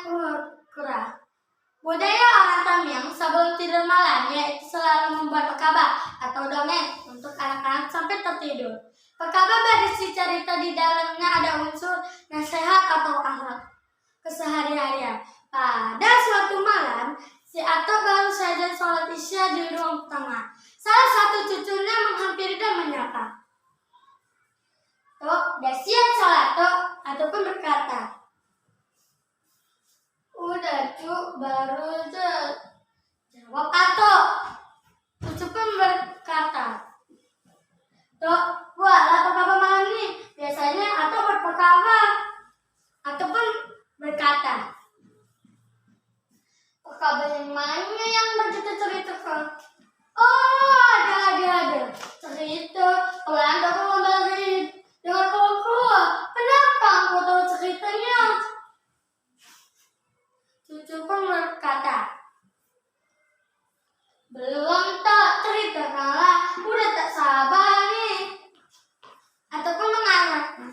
kura-kura. Budaya orang Tamil sebelum tidur malam yaitu selalu membuat perkaba atau dongeng untuk anak-anak sampai tertidur. Perkaba berisi cerita di dalamnya ada unsur nasihat atau akhlak keseharian. Pada suatu malam, si Ato baru saja sholat isya di ruang tengah. Salah satu cucunya menghampiri dan menyapa. Tok, udah siap sholat, Tok? Ato pun berkata, udah, Cuk, baru aja. Jawab Ato. Cucu pun berkata, Tok, buatlah perkaba malam ini. Biasanya Ato berperkaba. Ato pun berkata, perkaba yang mana yang bercerita-cerita, Kak? Oh, ada. Cerita, pelan Ato memberi dengan keluar. Kenapa aku tahu ceritanya? Cucu pun berkata, belum tak cerita kalah, udah tak sabar nih. Ataupun mengarang,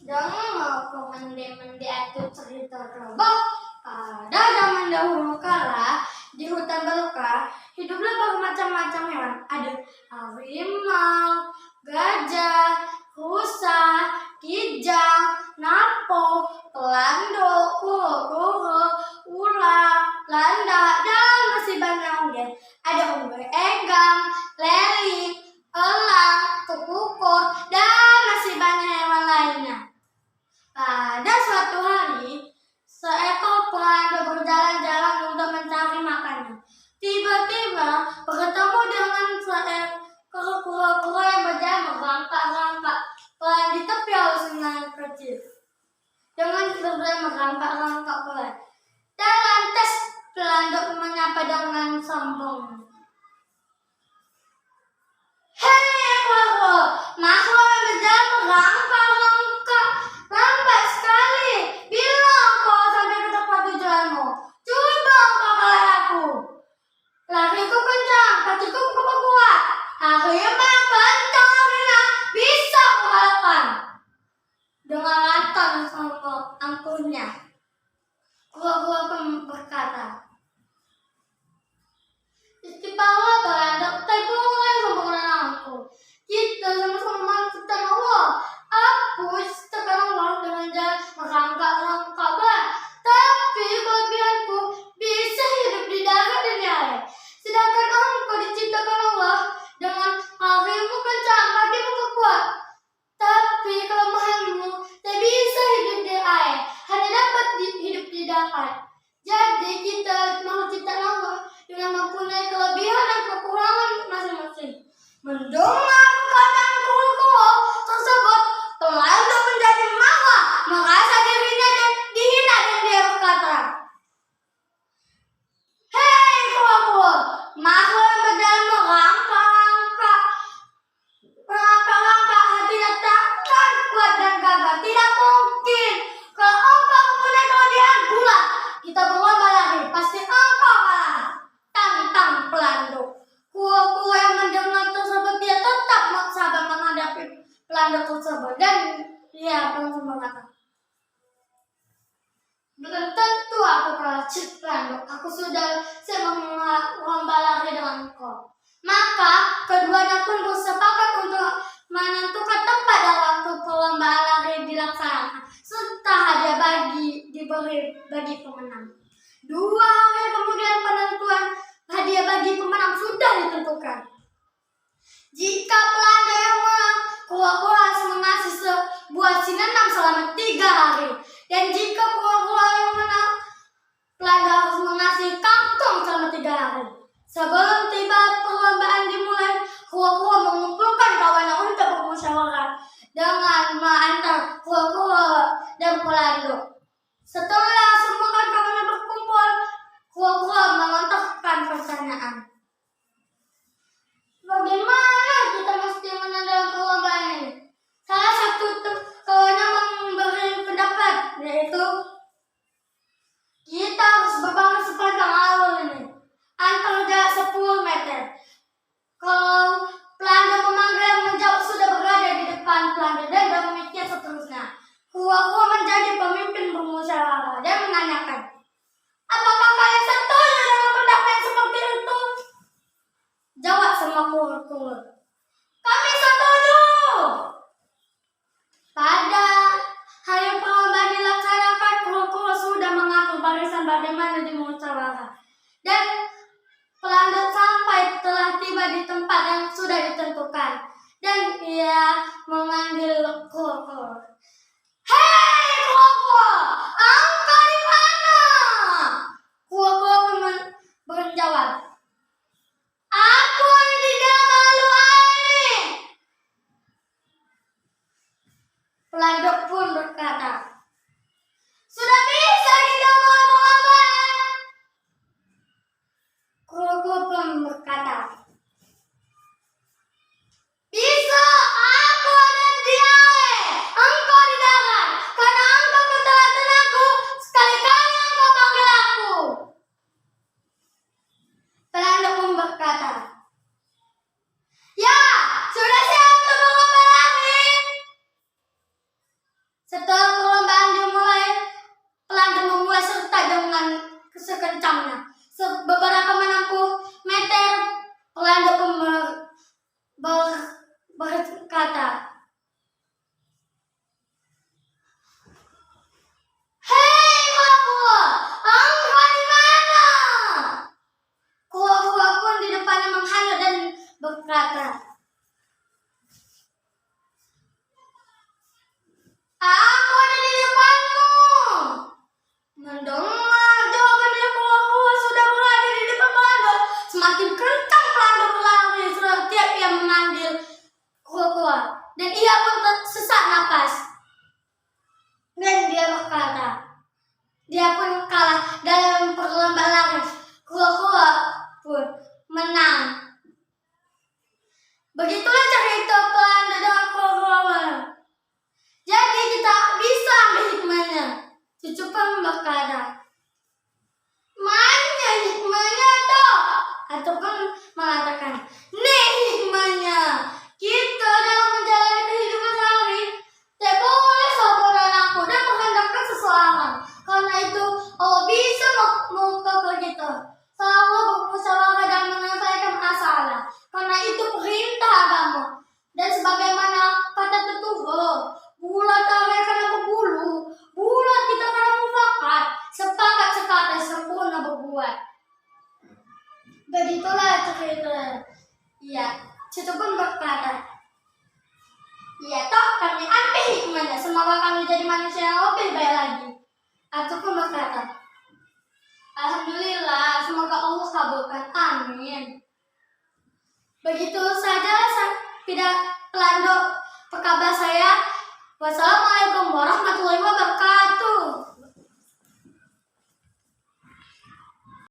jangan mau kau mende-mende atau cerita roboh. Pada zaman dahulu kala, di hutan belukar, hiduplah bermacam-macam hewan. Ada harimau, gajah, rusa, kijang, napo, pelando, kuho-kuho, ular, landak, dan masih banyak lagi. Ada unggur egang, leli, elang, kukukur, dan masih banyak hewan lainnya. Pada suatu hari, seekor pelando berjalan-jalan untuk mencari makannya. Tiba-tiba bertemu dengan seekor kura-kura yang berjalan merangkak-rangkak pelan di tepi sungai kecil. Dengan berjalan merangkak-rangkak pelan. Dan lantas pelando menyapa dengan sombong. Hei kura-kura, makhluk yang berjalan merangkak-rangkak, lambat sekali. Bilang kau sampai ke tempat tujuanmu. Coba kau kalahkan aku. Lariku kencang, kakiku kuat. Harimau kencang larinya, bisa kukalahkan. Dengan lantang sombong angkuhnya, kura-kura pun berkata, istighfar berada, tapi mulai sempurna aku. Kita sama-sama kita Allah. Aku sekarang Allah dengan jalan merangkak-rangkak bah. Tapi kelebihanku bisa hidup di darat dan di air. Sedangkan engkau diciptakan Allah dengan harimau kencang, kakimu kuat. Tapi kelemahanmu tak bisa hidup di air, hanya dapat hidup di darat. Jadi kita makhluk ciptaan Allah dengan mempunyai kelebihan dan kekurangan masing-masing. Mendengar perkataan kura-kura tersebut, pelando menjadi marah, merasa dirinya dihina dan dia berkata, hei kura-kura, makhluk yang berjalan merangkak-rangkak, hatinya takkan kuat dan gagah. Tidak mungkin. Kalau engkau mempunyai kelebihan pula, kita berlomba lari, pasti engkau kalah. Tantang pelando. Kura-kura yang mendengar tersebut, dia tetap sabar menghadapi pelando tersebut dan dia langsung berkata, belum tentu aku kalah pelando. Aku sudah siap lomba lari dengan engkau. Maka keduanya pun bersepakat untuk menentukan tempat dan waktu perlombaan lari dilaksanakan serta hadiah diberi bagi pemenang. 2 hari kemudian penentuan hadiah bagi pemenang sudah ditentukan. Jika pelando yang menang, kura-kura harus mengasih sebuah sinenam selama 3 hari. Dan jika kura-kura yang menang, pelando harus mengasih kantong selama 3 hari. Sebelum tiba perlombaan dimulai, kura-kura mengumpulkan kawannya untuk bermusyawarah dengan mengantar kura-kura dan pelando. Setelah semua kawannya berkumpul, kura-kura melontarkan pertanyaan. Bagaimana kita mesti menandai perlombaan ini? Salah satu kawannya memberi pendapat, yaitu kita harus berbaris sepanjang alur ini, antara jarak 10 meter. Kalau pelando memanggil yang menjawab sudah berada di depan pelando dan demikian seterusnya. Kura-kura menjadi pemimpin bermusyawarah. karena itu Allah bisa membuka kita. Selalu bermusyawarah dan menyelesaikan masalah. Karena itu perintah agama. Dan sebagaimana kata Tuhan, bulat tarik karena berbulu, bulat kita karena mufakat, sepakat sekata sempurna berbuat. Begitulah cerita. Iya, situ pun berkata, iya toh kami ambil hikmahnya, semoga kami jadi manusia yang lebih baik lagi. Aku pun berkata, alhamdulillah, semoga Allah kabulkan, amin. Begitu saja tidak pelando perkabar saya. Wassalamualaikum warahmatullahi wabarakatuh.